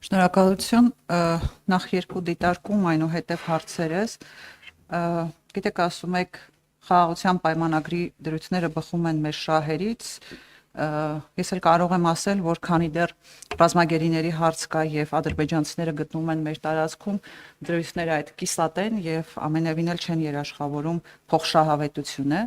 Շնորհակալություն, նախ երկու դիտարկում, այնուհետև հարցերս, գիտեք ասում եք խաղաղության պայմանագրի դրույթները բխում են մեր շահերից, ես էլ կարող եմ ասել, որ քանի դեռ ռազմագերիների հարց կա եւ ադրբեջանցիները գտնվում են մեր տարածքում, դրույթները այդ կիսատ են եւ ամենևին էլ չեն երաշխավորում փոխշահավետությունը։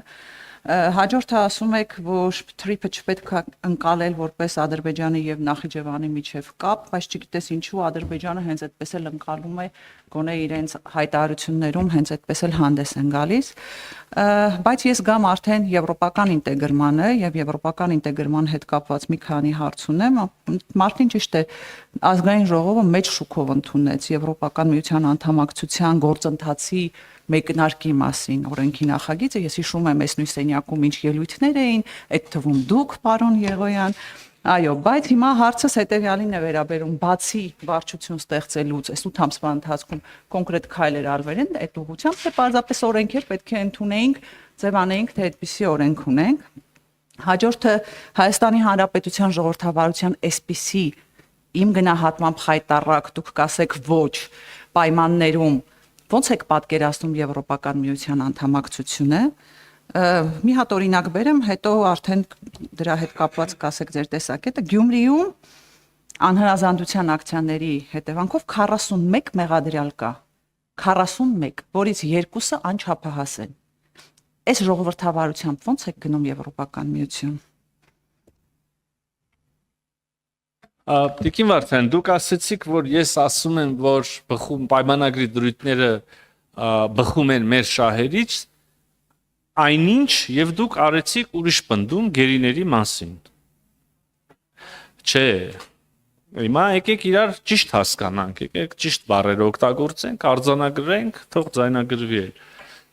Հաջորդը ասում եք, որ թրիփը չպետք է ընկալել որպես Ադրբեջանի եւ Նախիջևանի միջև կապ, բայց չգիտես ինչու Ադրբեջանը հենց այդպես էլ ընկալում է գոնե իրենց հայտարարություններում հենց այդպես էլ հանդես են գալիս, բայց ես գամ արդեն եվրոպական ինտեգրմանը եւ եվրոպական ինտեգրման հետ կապված մի քանի հարց ունեմ, Մարտին ճիշտ է, ազգային ժողովը մեծ շուկով ընդունեց Եվրոպական միության անդամակցության գործընթացի մեկնարկի մասին օրենքի նախագիծը, ես հիշում եմ այս նույն սենյակում ինչ ելույթներ էին, այդ թվում դուք, պարոն Եղոյան, այո, բայց հիմա հարցս հետեւյալին է վերաբերում, բացի վարչություն ստեղծելուց, այս 8 ամսվա ընթացքում կոնկրետ քայլեր արվել են այդ ուղղությամբ, թե պարզապես օրենքեր պետք է ընդունեինք, ձևանեինք, թե այդպիսի օրենք ունենք։ Հաջորդը Հայաստանի Հանրապետության ժողովրդավարության այսպիսի իմ գնահատմամբ խայտառակ, դուք կասեք ոչ, պայմաններում ոնց եք պատկերացնում Եվրոպական միության անդամակցությունը, մի հատ օրինակ բերեմ, հետո արդեն դրա հետ կապված կասեք ձեր տեսակետը, Գյումրիում անհրաժեշտության ակցիաների հետևանքով 41 մեղադրյալ կա, 41, որից երկուսը անչափահաս են։ Այս ժողովրդավարությամբ ոնց եք գնում Եվրոպական միություն։ Տիկին Վարդան, դուք ասացիք, որ ես ասում եմ, որ պայմանագրի դրույթները բխում են մեր շահերից, այնինչ եւ դուք արեցիք ուրիշ պնդում գերիների մասին։ Չէ։ Հիմա եկեք իրար ճիշտ հասկանանք, եկեք ճիշտ բառեր օգտագործենք, արձանագրենք, թող ձայնագրվի։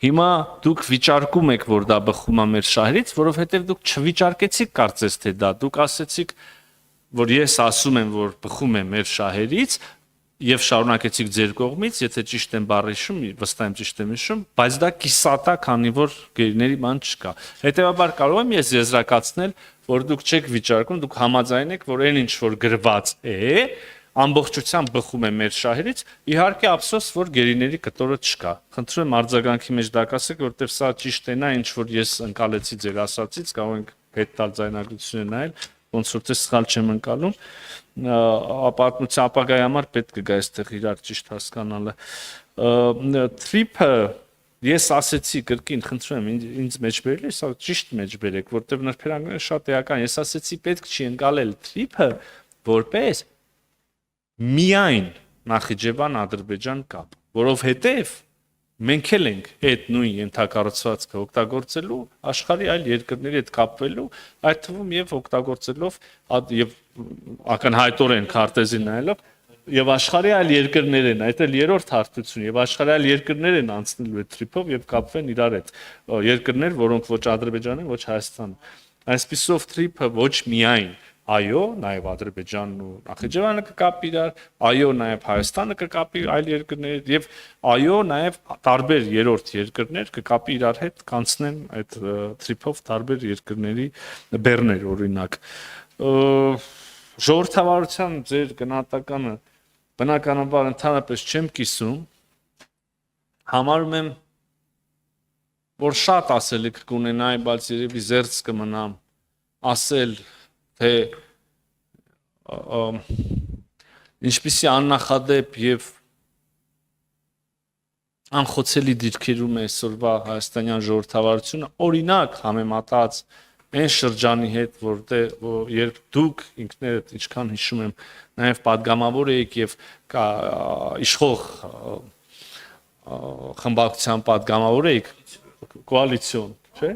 Հիմա դուք վիճարկում եք, որ դա բխում է մեր շահերից, որովհետեւ դուք չվիճարկեցիք կարծես թե դա, դուք ասացիք որ ես ասում եմ, որ բխում է մեր շահերից եւ շարունակեցիք ձեր կողմից, եթե ճիշտ եմ բառը հիշում, վստահ եմ ճիշտ եմ հիշում, բայց դա կիսատ է, քանի որ գերիների բան չկա։ Հետևաբար կարող եմ ես եզրակացնել, որ դուք չեք վիճարկում, դուք համաձայն եք, որ այն ինչ որ գրված է, ամբողջությամբ բխում է մեր շահերից, իհարկե ափսոս, որ գերիների կտորը չկա։ Խնդրում եմ արձագանքի մեջ դա ասեք, որովհետեւ սա ճիշտ է նա, ինչ որ ես ընկալեցի ձեր ասածից, կարող ենք հետ տալ ձայնագրությունը նայել ոնց որ թե սխալ չեմ ընկալում, ապարտության ապագայի համար պետք է գա այստեղ իրար ճիշտ հասկանալը։ Թրիփը ես ասեցի կրկին, խնդրում եմ ինձ մեջ բերել, սա ճիշտ մեջ բերեք, որտեղ նրբերանգները շատ էական, ես ասեցի պետք չի ընկալել թրիփը որպես միայն Նախիջևան-Ադրբեջան կապ, որովհետև մենք էլ ենք այդ նույն ենթակառուցվածքը օգտագործելու աշխարհի այլ երկրների հետ կապվելու, այդ թվում եւ օգտագործելով եւ ակնհայտորեն քարտեզին նայելով եւ աշխարհի այլ երկրներ են, այդ էլ երրորդ հարթություն եւ աշխարհի այլ երկրներ են անցնելու այդ թրիփով եւ կապվեն իրար հետ երկրներ, որոնք ոչ Ադրբեջանն են, ոչ Հայաստանը։ Այսպիսով թրիփը ոչ միայն այո, նաև Ադրբեջանն ու Նախիջևանը կկապի իրար, այո, նաև Հայաստանը կկապի այլ երկրներ եւ այո, նաև տարբեր երրորդ երկրներ կկապի իրար հետ, կանցնեն այդ թրիփով տարբեր երկրների բեռներ օրինակ։ Ժողովրդավարության ձեր գնահատականը բնականաբար ընդհանրապես չեմ կիսում, համարում եմ, որ շատ ասելիք կունենայի, բայց երևի զերծ կմնամ ասել թե ինչպիսի աննախադեպ եւ անխոցելի դիրքերում է այսօրվա հայաստանյան ժողովրդավարությունը, օրինակ համեմատած այն շրջանի հետ, որտեղ երբ դուք ինքներդ ինչքան հիշում եմ, նաեւ падգամավոր եք եւ իշխող խմբակցության падգամավոր եք, կոալիցիոն, չէ՞։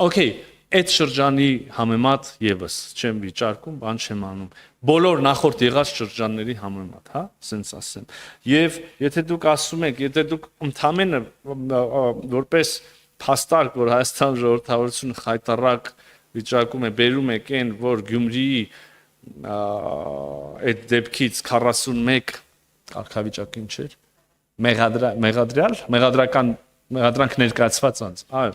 Okay, այդ շրջանի համեմատ եւս չեմ վիճարկում, բան չեմ անում։ Բոլոր նախորդ եղած շրջանների համեմատ, հա, ասենց ասեմ։ Եվ եթե դուք ասում եք, եթե դուք ընդամենը որպես փաստարկ, որ Հայաստան ժողովրդավարությունը խայտառակ վիճակում է, բերում եք այն, որ Գյումրիի այդ դեպքից 41 կարգավիճակին չէր, մեղադրանք ներկայացված անց, այո,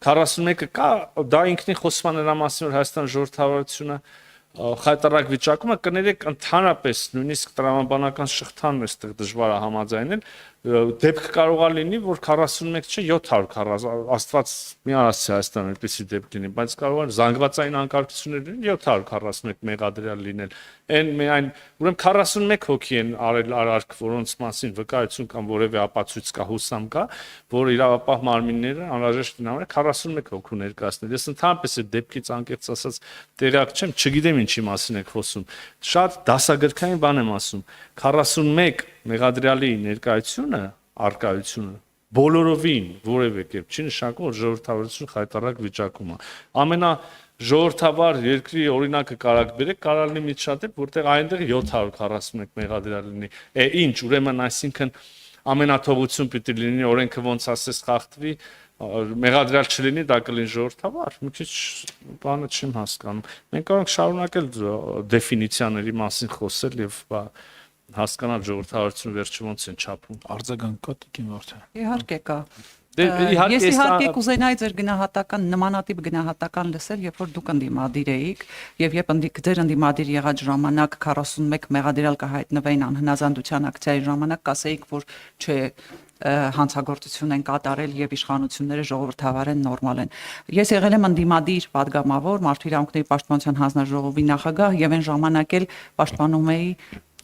41-ը կա, դա ինքնին խոսում է նրա մասին, որ Հայաստան ժողովրդավարությունը խայտարակ վիճակումը կներեք ընդհանրապես նույնիսկ տրամաբանական շղթան այստեղ դժվար է համաձայնել դեպք կարող է լինի որ 41 չէ 740 աստված մի արասի Հայաստան այդպեսի դեպք լինի բայց կարող է զանգվածային անկարգություններ լինեն 741 մեղադրյալ լինել այն միայն ուրեմն 41 հոգի են արել արարք որոնց մասին վկայություն կամ որևէ ապացույց կա հուսամ կա որ իրավապահ մարմինները անհրաժեշտ են համարել 41 հոգու ներկայացնել ես ընդհանրապես այդ դեպքից անկեղծ ասած տեղյակ չեմ չգիտեմ ինչի մասին եք խոսում շատ դասագրքային բան եմ ասում 41 մեղադրյալի ներկայությունը արկայությունը բոլորովին որևէ կերպ չի նշանակում որ ժողովրդավարություն խայտարակ վիճակում է ամենա ժողովրդավար երկրի օրինակը կարակ բերեք կարող լինի միջադեպ որտեղ այնտեղ 741 մեղադրյալ լինի ինչ ուրեմն այսինքն ամենաթողություն պիտի լինի օրենքը ոնց ասես խախտվի մեղադրյալ չլինի դա կլինի ժողովրդավար մի քիչ բանը չեմ հասկանում մենք կարող ենք շարունակել դեֆինիցիաների մասին խոսել եւ հասկանալ ժողովրդավարությունը վերջը ոնց են չափում արձագանք կա Տիկին Վարդան Իհարկե կա իհարկե Ես իհարկե կուզենայի ձեր գնահատական նմանատիպ գնահատական լսել, երբ որ դուք ընդդիմադիր էիք եւ երբ ձեր ընդդիմադիր եղած ժամանակ 41 մեղադրյալ կհայտնվեին անհնազանդության ակցիայի ժամանակ կասեիք, որ չէ հանցագործություն են կատարել եւ իշխանությունները ժողովրդավար են նորմալ են։ Ես եղել եմ ընդդիմադիր падգամավոր Մարդու իրավունքների պաշտպանության հանձնաժողովի նախագահ եւ այն ժամանակ էլ պաշտպանում էի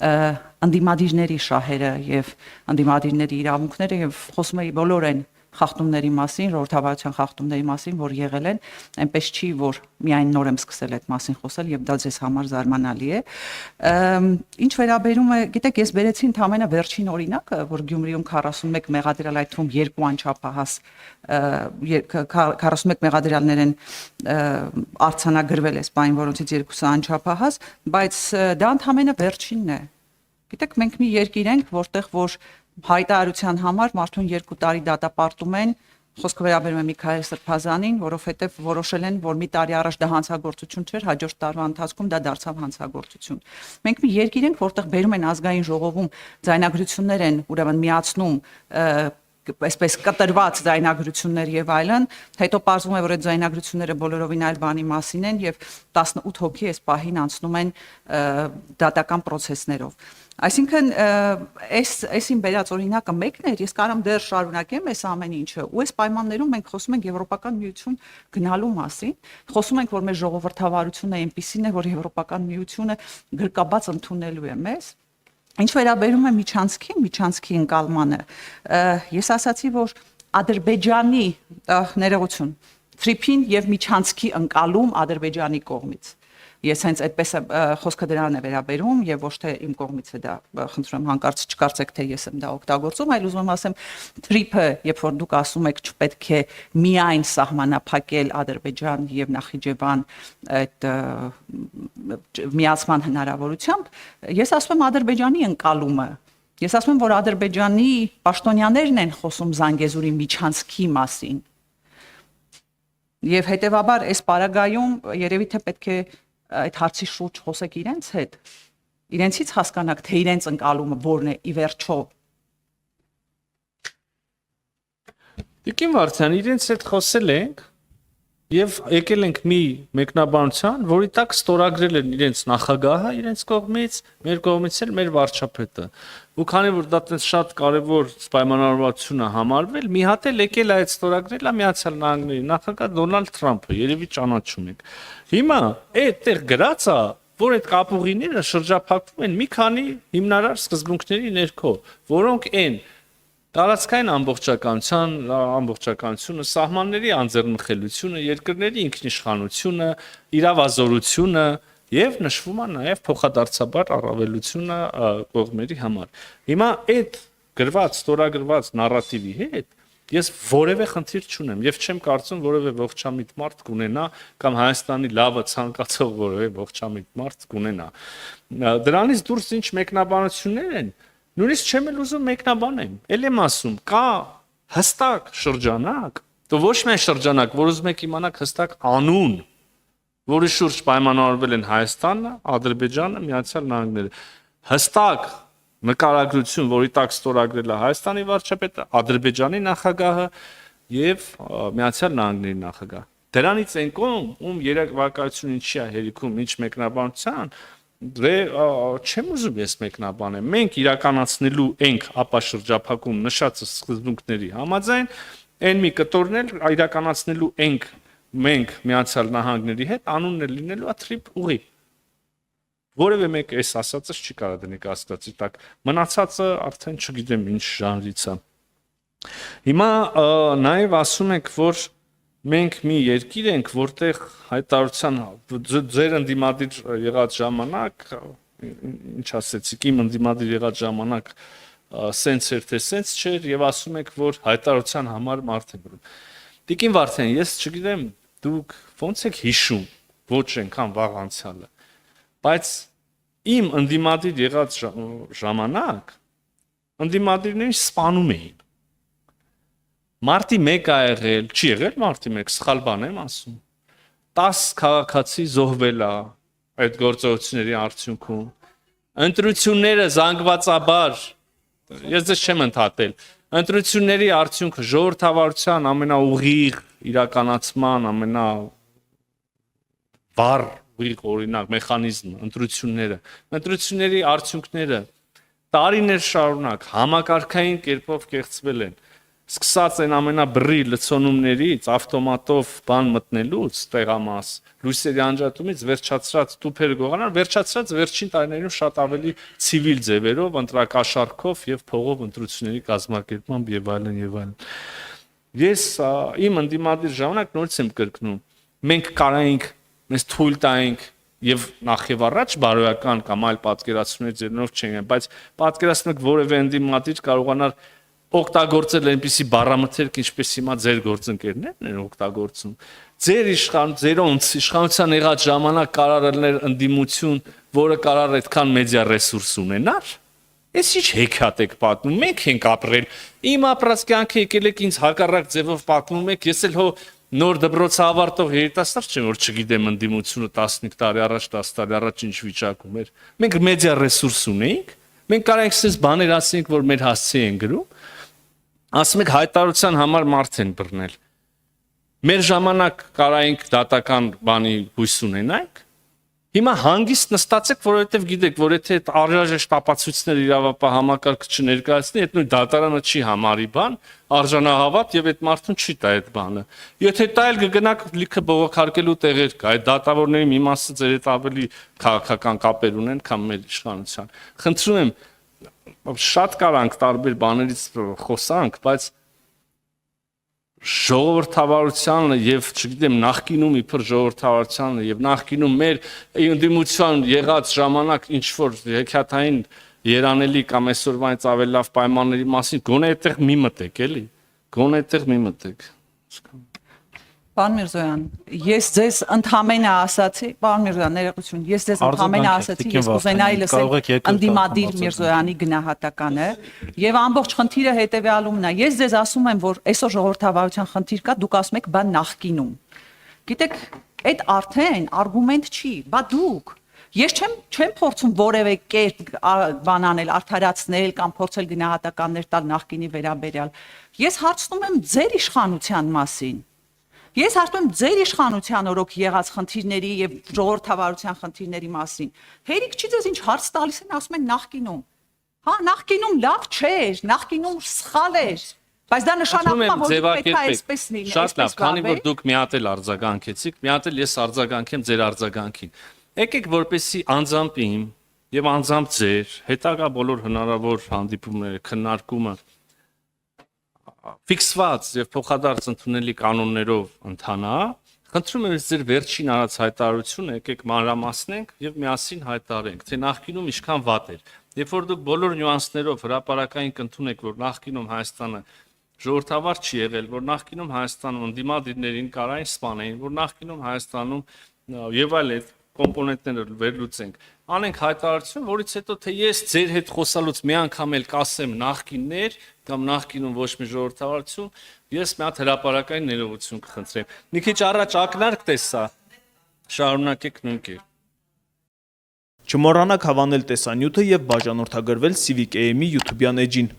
ընդդիմադիրների շահերը եւ ընդդիմադիրների իրավունքները եւ խոսում էի բոլորեն խախտումների մասին, ժողովրդավարության խախտումների մասին, որ եղել են, այնպես չի, որ միայն նոր եմ սկսել այդ մասին խոսել եւ դա ձեզ համար զարմանալի է։ Ինչ վերաբերում է, գիտեք, ես բերեցի ընդամենը վերջին օրինակը, որ Գյումրիում 41 մեղադրյալ այդ թվում 2 անչափահաս 41 մեղադրյալներ են արձանագրվել այս բան, որոնցից 2-ը անչափահաս, բայց դա ընդամենը վերջինն է։ Գիտեք, մենք մի երկիր ենք, որտեղ որ հայտարարության համար մարդուն 2 տարի դատապարտում են, խոսքը վերաբերում է Միքայել Սրբազանին, որովհետև որոշել են, որ մի տարի առաջ դա հանցագործություն չէր, հաջորդ տարվա ընթացքում դա դարձավ հանցագործություն։ Մենք մի երկիր ենք, որտեղ բերում են ազգային ժողովում ձայնագրություններ են, ուրեմն միացնում այսպես կտրված ձայնագրություններ եւ այլն, հետո պարզվում է, որ այդ ձայնագրությունները բոլորովին այլ բանի մասին են եւ 18 հոգի այս պահին անցնում են դատական process-ներով։ Այսինքն այս իմ բերած օրինակը մեկն էր, ես կարամ դեռ շարունակեմ այս ամեն ինչը։ Ու այս պայմաններում մենք խոսում ենք Եվրոպական միություն գնալու մասին, խոսում ենք, որ մեր ժողովրդավարությունը այնպիսին է, որ Եվրոպական միությունը գրկաբաց ընդունելու է մեզ։ Ինչ վերաբերում է միջանցքի ընկալմանը, ես ասացի, որ Ադրբեջանի ներողություն, Թրիփին եւ միջանցքի ընկալում Ադրբեջանի կողմից։ Ես հենց այդպես խոսքը դրան է վերաբերում եւ ոչ թե իմ կողմից է դա, խնդրում եմ հանկարծ չկարծեք թե ես եմ դա օգտագործում, այլ ուզում եմ ասեմ Թրիփը, երբ որ դուք ասում եք չպետք է միայն սահմանափակել Ադրբեջան եւ Նախիջևան այդ միացման հնարավորությամբ, ես ասում եմ Ադրբեջանի ընկալումը։ Ես ասում եմ, որ Ադրբեջանի պաշտոնյաներն են խոսում Զանգեզուրի միջանցքի մասին։ Եվ հետեւաբար այս պարագայում երևի թե պետք է այդ հարցի շուրջ խոսեք իրենց հետ, իրենցից հասկանաք, թե իրենց ընկալումը որն է ի վերջո։ Տիկին Վարդան, իրենց հետ խոսել ենք եւ եկել ենք մի մեկնաբանության, որի տակ ստորագրել են իրենց նախագահը իրենց կողմից, մեր կողմից էլ մեր վարչապետը։ Ու քանի որ դա տես շատ կարեւոր պայմանավորվածություն է համարվել, մի հատ էլ եկել այդ ստորագրել է Միացյալ Նահանգների նախագահ Դոնալդ Թրամփը, երևի ճանաչում եք։ Հիմա այդտեղ գրած է, որ այդ կապուղիները շրջափակվում են մի քանի հիմնարար սկզբունքների ներքո, որոնք են տարածքային ամբողջականությունը, սահմանների անձեռնմխելիությունը, երկրների ինքնիշխանությունը, իրավազորությունը եւ նշվում է նաեւ փոխադարձաբար առավելությունը կողմերի համար։ Հիմա այդ գրված, ստորագրված նարատիվի հետ ես որևէ խնդիր չունեմ եւ չեմ կարծում որևէ ողջամիտ մարդ կունենա կամ Հայաստանի լավը ցանկացող որևէ ողջամիտ մարդ կունենա։ Դրանից դուրս ինչ մեկնաբանություններ են, նույնիսկ չեմ էլ ուզում մեկնաբանեմ։ Էլ եմ ասում, կա հստակ շրջանակ, դու ոչ միայն շրջանակ, որ ուզում եք իմանաք հստակ անուն, որի շուրջ պայմանավորվել են Հայաստանը, Ադրբեջանը, Միացյալ Նահանգները։ Հստակ նկարագրություն, որի տակ ստորագրել է Հայաստանի վարչապետը, Ադրբեջանի նախագահը եւ Միացյալ Նահանգների նախագահը։ Դրանից են կողմ, ում երևակայությունը ինչի է հերիքում, ինչ մեկնաբանության, դե չեմ ուզում ես մեկնաբանեմ։ Մենք իրականացնելու ենք ապա շրջափակում նշած սկզբունքների համաձայն այն մի կտորն էլ իրականացնելու ենք մենք Միացյալ Նահանգների հետ անունն է լինելու աթրիպ ուղի։ Որևէ մեկ այս ասածը չի կարող դնի կասկածի տակ։ Մնացածը արդեն չգիտեմ ինչ ժանրից է։ Հիմա նաև ասում եք, որ մենք մի երկիր ենք, որտեղ հայտարարության ձեր ընդդիմադիր եղած ժամանակ, ինչ ասեցիք, իմ ընդդիմադիր եղած ժամանակ սենց էր թե սենց չէր եւ ասում եք, որ հայտարարության համար մարդ է բռնում։ Տիկին Վարդան, ես չգիտեմ, դուք ո՞նց եք հիշում ոչ այնքան վաղ անցյալը, բայց իմ ընդդիմադիր եղած ժամանակ ընդդիմադիրներին սպանում էին։ Մարտի 1 ա եղել, չի եղել մարտի 1, սխալ բան եմ ասում։ 10 քաղաքացի զոհվել է այդ գործողությունների արդյունքում։ Ընտրությունները զանգվածաբար, ես ձեզ չեմ ընդհատել, ընտրությունների արդյունքը ժողովրդավարության ամենաուղիղ իրականացման ամենավառ ուղիղ օրինակ մեխանիզմը, ընտրությունների արդյունքները տարիներ շարունակ համակարգային կերպով կեղծվել են։ Սկսած են ամենաբռի լցոնումներից, ավտոմատով բան մտնելուց, տեղամաս, լույսերի անջատումից վերջացրած տուփեր գողանալ, վերջացրած վերջին տարիներում շատ ավելի ցիվիլ ձևերով, ընտրակաշառքով եւ փողով ընտրությունների կազմակերպմամբ եւ այլն եւ այլն։ Ես իմ ընդդիմադիր ժամանակ նորից եմ կրկնում, մենք կարայինք, մեզ թույլ տայինք եւ նախ եւ առաջ բարոյական կամ այլ պատկերացումներ ձեռնով չեն, բայց պատկերացնեք որևէ ընդդիմադիր կարողանար օգտագործել այնպիսի բառամթերք, ինչպես հիմա ձեր գործընկերներն են օգտագործում։ Ձեր իշխանության եղած ժամանակ կարարելներ ընդդիմություն, որը կարար այդքան մեդիա ռեսուրս ունենար։ Ես ինչ հեքիաթ եք պատմում, մենք ենք ապրել։ Իմ ապրած կյանքը եկել եք ինձ հակառակ ձևով պատմում եք, ես էլ հո նոր դպրոցը ավարտող երիտասարդ չեմ, որ չգիտեմ ընդդիմությունը 15 տարի առաջ, 10 տարի առաջ ինչ վիճակում էր։ Մենք մեդիա ռեսուրս ունեինք, մենք կարանք ասես բաներ ասենք, որ մեր հասցե են գրում։ Ասում եք հայտարարության համար մարդ են բռնել։ Մեր ժամանակ կարայինք դատական բանի հույս ունենանք։ Հիմա հանգիստ նստացեք, որովհետև գիտեք, որ եթե այդ արժանաշտ ապացույցներ իրավապահ համակարգը չներկայացնի, այդ նույն դատարանը չի համարի բան, արժանահավատ եւ այդ մարդուն չի տա այդ բանը։ Եթե տա էլ կգնաք լիքը բողոքարկելու տեղեր կա, այդ դատավորների մի մասը ձեր հետ ավելի քաղաքական կապեր ունեն, քան մեր իշխանության։ Խնդրում եմ շատ կարանք տարբեր բաներից խոսանք, բայց ժողովրդավարությանը եւ չգիտեմ նախկինում իբր ժողովրդավարությանը եւ նախկինում մեր ընդդիմության եղած ժամանակ ինչ որ հեքիաթային երանելի կամ այսօրվանից ավելի լավ պայմանների մասին գոնե այդտեղ մի մտեք, էլի, գոնե այդտեղ մի մտեք։ Պարոն Միրզոյան, ես ձեզ ընդհանրապես ասացի, պարոն Միրզոյան, ներողություն, ես ձեզ ընդհանրապես ասացի, ես կուզենայի լսել ընդդիմադիր Միրզոյանի գնահատականը, եւ ամբողջ խնդիրը հետեւյալումն է։ Ես ձեզ ասում եմ, որ այսօր ժողովրդավարության խնդիր կա, դուք ասում եք, բա նախկինում։ Գիտեք, այդ արդեն արգումենտ չի, բա դուք Ես չեմ փորձում որևէ կերպ բան անել, արդարացնել կամ փորձել գնահատականներ տալ նախկինի վերաբերյալ։ Ես հարցնում եմ ձեր իշխանության մասին։ Ես հարցնում եմ ձեր իշխանության օրոք եղած խնդիրների եւ ժողովրդավարության խնդիրների մասին։ Հերիք չի ձեզ ինչ հարց տալիս են, ասում են նախկինում։ Հա, նախկինում լավ չէր, նախկինում սխալ էր, բայց դա նշանակում է, որ պետք է այսպես լինի։ Շատ լավ, քանի որ դուք մի հատ էլ արձագանքեցիք, մի հատ էլ ես արձագանքեմ ձեր արձագանքին։ Եկեք որպեսի անձամբ իմ եւ անձամբ ձեր հետագա բոլոր հնարավոր հանդիպումները, քննարկումը ֆիքսված եւ փոխադարձ ընդունելի կանոններով ընթանա, խնդրում եմ ձեր վերջին արած հայտարարությունը եկեք մանրամասնենք եւ միասին հայտարարենք, թե նախկինում ինչքան վատ էր։ Երբ որ դուք բոլոր նյուանսներով հրապարակային կընդունեք, որ նախկինում Հայաստանը ժողովրդավար չի եղել, որ նախկինում Հայաստանում ընդդիմադիրներին կարային սպանեին, որ նախկինում Հայաստանում եւ այլ կոմպոնենտները վերլուծենք, անենք հայտարարություն, որից հետո թե ես ձեր հետ խոսալուց մի անգամ էլ կասեմ նախկիններ կամ նախկինում ոչ մի ժողովրդավարություն, ես մի հատ հրապարակային ներողություն կխնդրեմ։ Մի քիչ առաջ ակնարկ տեսա, շարունակեք նույն կերպ։ Չմոռանաք հավանել տեսանյութը եւ բաժանորդագրվել Civic AM-ի YouTube-յան էջին։